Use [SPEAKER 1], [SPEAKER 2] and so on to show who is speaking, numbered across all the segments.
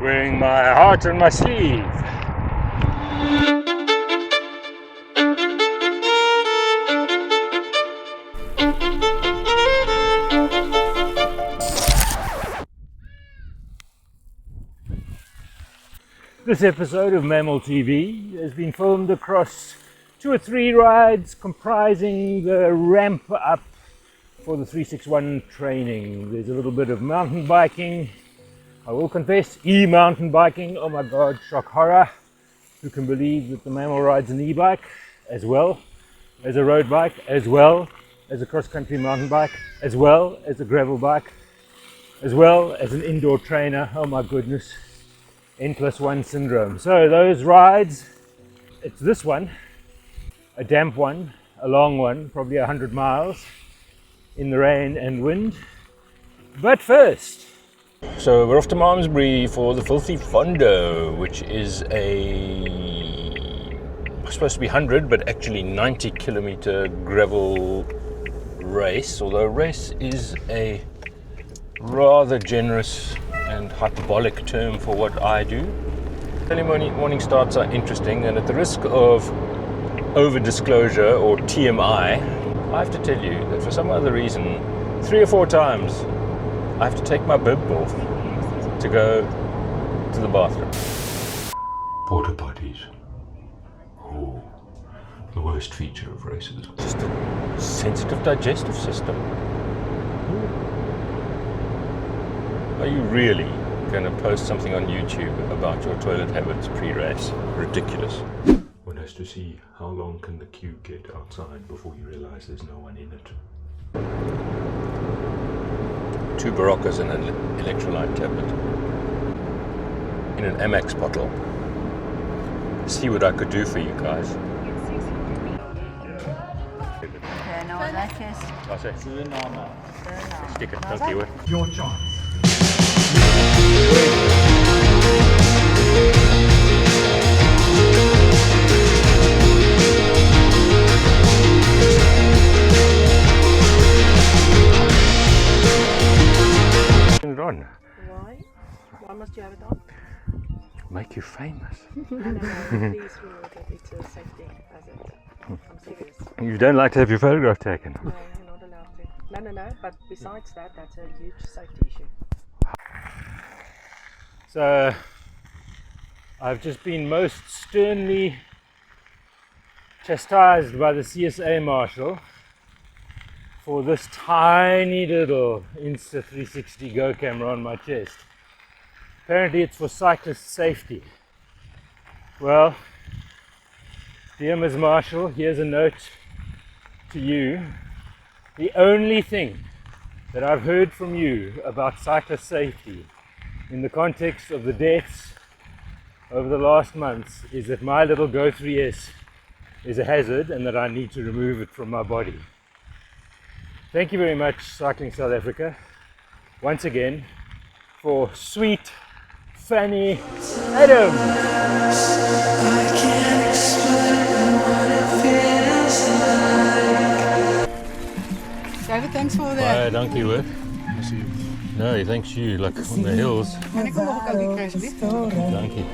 [SPEAKER 1] wearing my heart on my sleeve. This episode of Mamil TV has been filmed across 2 or 3 rides comprising the ramp up for the 361 training. There's a little bit of mountain biking. I will confess, e-mountain biking. Oh my god, shock horror. Who can believe that the Mamil rides an e-bike as well as a road bike, as well as a cross-country mountain bike, as well as a gravel bike, as well as an indoor trainer. Oh my goodness. N+1 syndrome. So those rides, it's this one, a damp one, a long one, probably 100 miles in the rain and wind. But first, so we're off to Malmesbury for the filthy Fondo, which is supposed to be 100 but actually 90 kilometer gravel race, although race is a rather generous and hyperbolic term for what I do. Early morning starts are interesting, and at the risk of over disclosure or TMI, I have to tell you that for some other reason 3 or 4 times I have to take my bib off to go to the bathroom. Porta potties. Oh, the worst feature of races. Just a sensitive digestive system. Are you really going to post something on YouTube about your toilet habits pre-race? Ridiculous. One has to see how long can the queue get outside before you realize there's no one in it. 2 Baroccas and an electrolyte tablet in an Amex bottle. See what I could do for you guys. Stick it, thank you. Your choice. Turn it on.
[SPEAKER 2] Why? Why must you have it on?
[SPEAKER 1] Make you famous.
[SPEAKER 2] No, please remember that it's a safety hazard. I'm serious.
[SPEAKER 1] You don't like to have your photograph taken?
[SPEAKER 2] No, you're not allowed to. No, but besides that, that's a huge safety issue.
[SPEAKER 1] So, I've just been most sternly chastised by the CSA marshal for this tiny little Insta360 Go camera on my chest. Apparently it's for cyclist safety. Well, dear Ms. Marshall, here's a note to you. The only thing that I've heard from you about cyclist safety in the context of the deaths over the last months is that my little Go 3S is a hazard and that I need to remove it from my body. Thank you very much, Cycling South Africa, once again, for sweet Fanny Adam. I can't explain what it feels like.
[SPEAKER 2] David, thanks for that.
[SPEAKER 1] Baie dankie hoor. No, thanks you, like on the hills.
[SPEAKER 2] Kan ek nog 'n koutjie kry asseblief?
[SPEAKER 1] Dankie.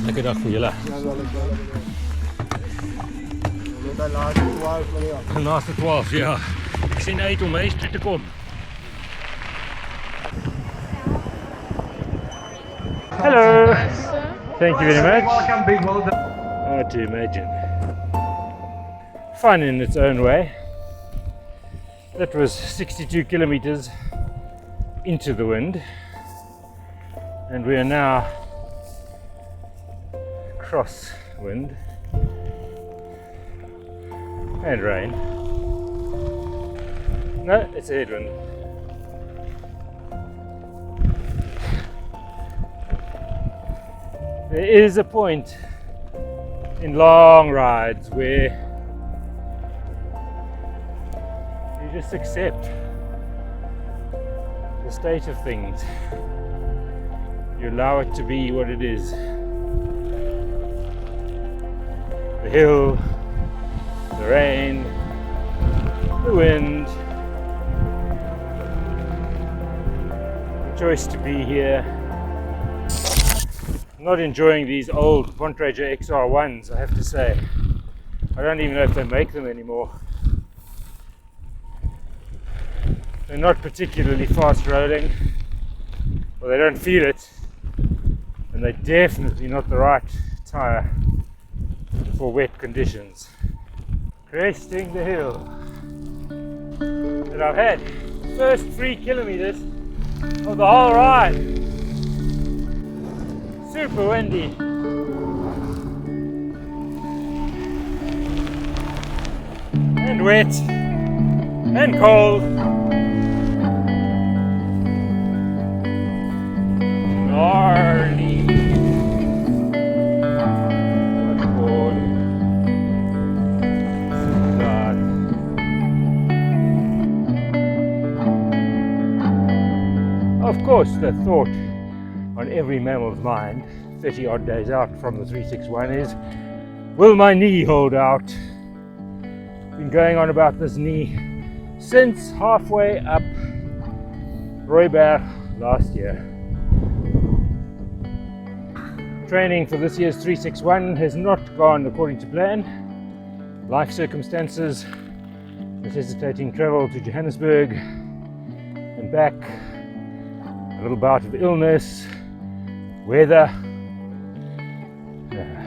[SPEAKER 1] Lekker dag vir julle. Laaste 12, ja. Ek sien uit om huis toe te kom. Hello. Thank you very much.
[SPEAKER 3] Welcome, big well done.
[SPEAKER 1] Hard to imagine. Fun in its own way. That was 62 kilometers into the wind, and we are now crosswind and rain. No, it's a headwind. There is a point in long rides where you just accept the state of things. You allow it to be what it is. The hill, the rain, the wind, the choice to be here, not enjoying these old Bontrager XR1s, I have to say. I don't even know if they make them anymore. They're not particularly fast rolling, or they don't feel it, and they're definitely not the right tyre for wet conditions. Cresting the hill that I've had. First 3 kilometers of the whole ride. Super windy. And wet. And cold. Gnarly. What board. God. Of course, the thought on every mammal's mind, 30 odd days out from the 361 is, will my knee hold out? Been going on about this knee since halfway up Rooiberg last year. Training for this year's 361 has not gone according to plan. Life circumstances necessitating travel to Johannesburg and back, a little bout of illness, weather,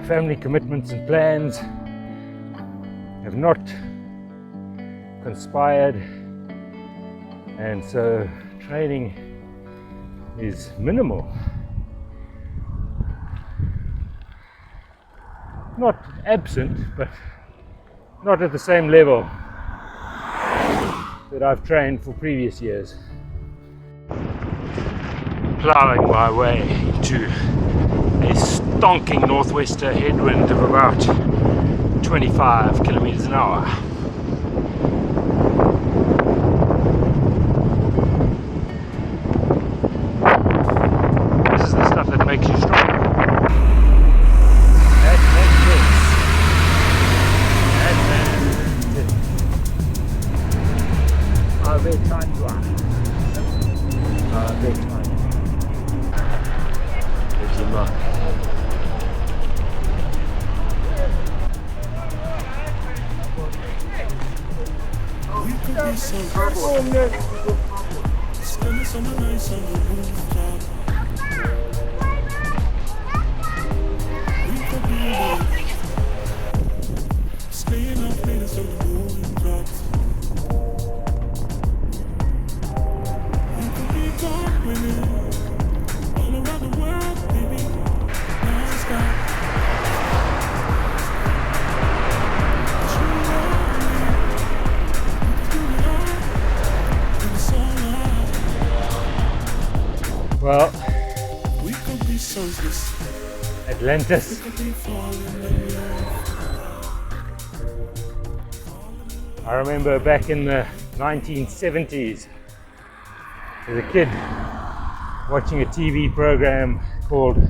[SPEAKER 1] family commitments and plans have not conspired, and so training is minimal. Not absent, but not at the same level that I've trained for previous years. Ploughing my way into a stonking northwester headwind of about 25 kilometers an hour. This is the stuff that makes you strong. That makes sense. Our bedtime drive. Our bedtime. There's your mark.
[SPEAKER 3] Spending summer nights on the rooftop. We could be awake, staying up late until the moon drops. We could be gone winning all around the world, baby. Non-stop.
[SPEAKER 1] Well,
[SPEAKER 3] We could be senseless.
[SPEAKER 1] Atlantis.
[SPEAKER 3] We could be falling in love.
[SPEAKER 1] I remember back in the 1970s as a kid watching a TV program called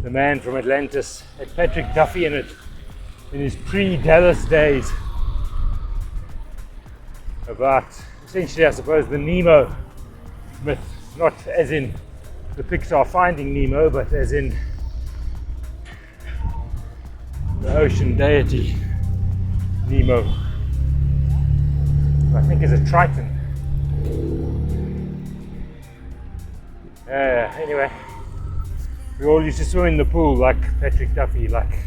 [SPEAKER 1] The Man from Atlantis. It had Patrick Duffy in it in his pre-Dallas days, about essentially, I suppose, the Nemo myth, not as in the Pixar Finding Nemo, but as in the ocean deity Nemo, who I think is a Triton. Anyway, we all used to swim in the pool like Patrick Duffy, like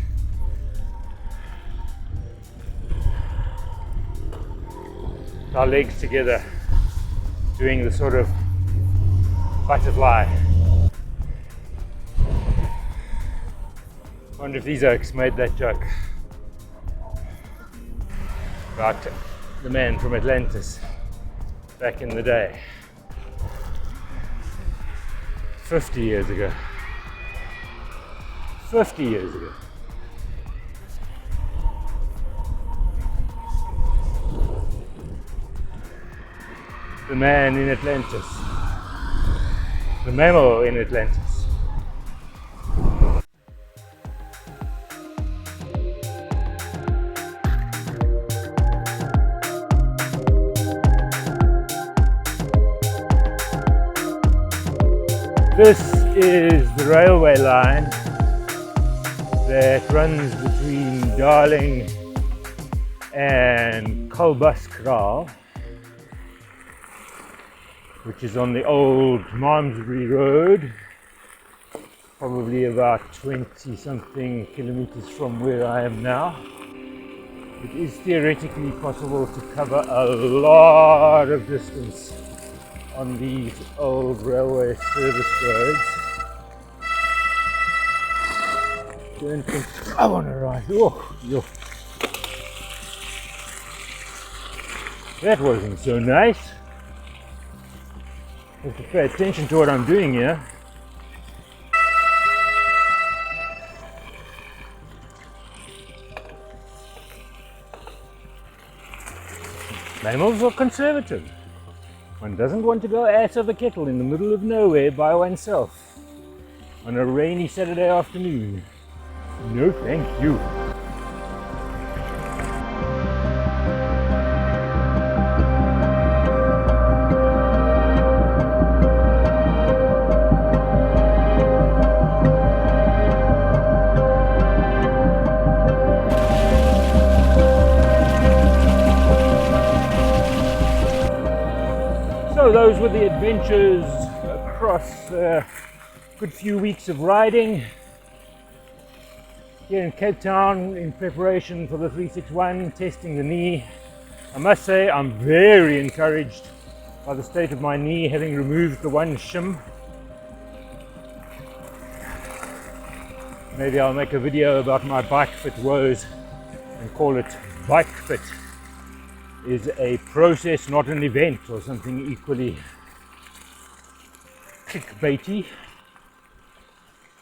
[SPEAKER 1] our legs together, doing the sort of butterfly. I wonder if these oaks made that joke about the man from Atlantis back in the day, 50 years ago. 50 years ago. The man in Atlantis. The mammal in Atlantis. This is the railway line that runs between Darling and Kalbaskraal, which is on the old Malmesbury Road, probably about 20 something kilometers from where I am now. It is theoretically possible to cover a lot of distance on these old railway service roads. Don't think I want to ride. Oh, yo. That wasn't so nice. I have to pay attention to what I'm doing here. Mammals are conservative. One doesn't want to go ass over kettle in the middle of nowhere by oneself on a rainy Saturday afternoon. No, thank you. So those were the adventures across a good few weeks of riding here in Cape Town in preparation for the 361, testing the knee. I must say I'm very encouraged by the state of my knee, having removed the one shim. Maybe I'll make a video about my bike fit woes and call it Bike Fit is a process, not an event, or something equally clickbaity.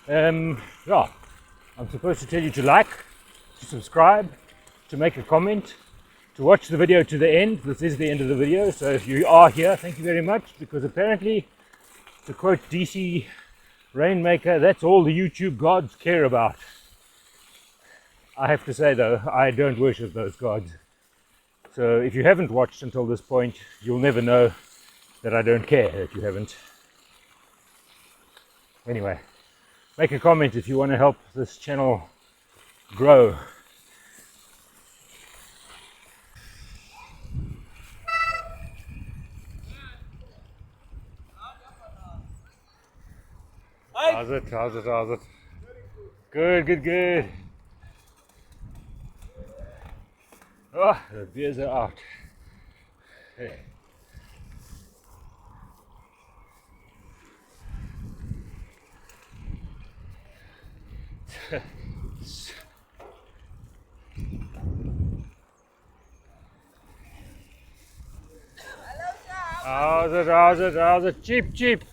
[SPEAKER 1] Yeah, I'm supposed to tell you to like, to subscribe, to make a comment, to watch the video to the end. This is the end of the video, so if you are here, thank you very much, because apparently, to quote DC Rainmaker, that's all the YouTube gods care about. I have to say though, I don't worship those gods. So if you haven't watched until this point, you'll never know that I don't care that you haven't. Anyway, make a comment if you want to help this channel grow. How's it? How's it? How's it? Good, good, good. Oh, the beers are out. Hey. How's it? How's it? How's it? Cheap, cheap.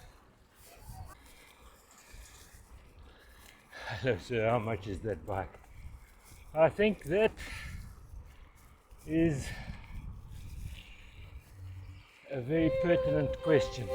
[SPEAKER 1] Hello, sir. How much is that bike? I think that is a very pertinent question.